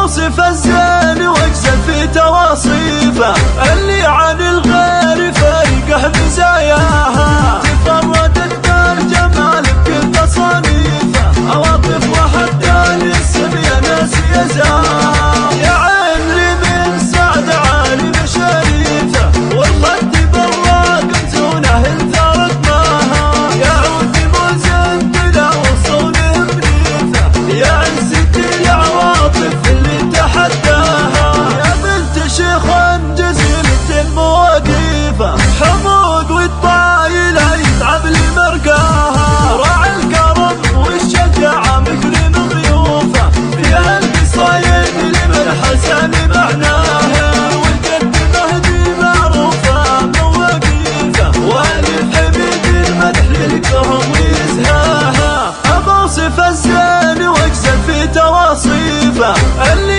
اوصف الزين واجزل في تواصيفه، اللي عن الغير فارقه مزاياها، تفردت بالجمال بكل تصانيفه، عواطف وحتى الاسم يا ناس يزاها، يا عين لي من سعد عالم شريفه، والخد بالراق مزونه انثرت ماها، يا عود مزن بلا وصول بنيفه، يا عزة العواطف اللي تحداها، يا بنت شيخ جزيلة المواقيفه، حمود والطايله يتعب لمرقاها، راعي الكرم والشجاعه مكرم ضيوفه، يا القصايد لمن حسن معناها، والجد مهدي معروفه مواقيفه، والف حميد المدح للكرم ويزهاها، ابوصف الزين واجزل في تواصيفه، اللي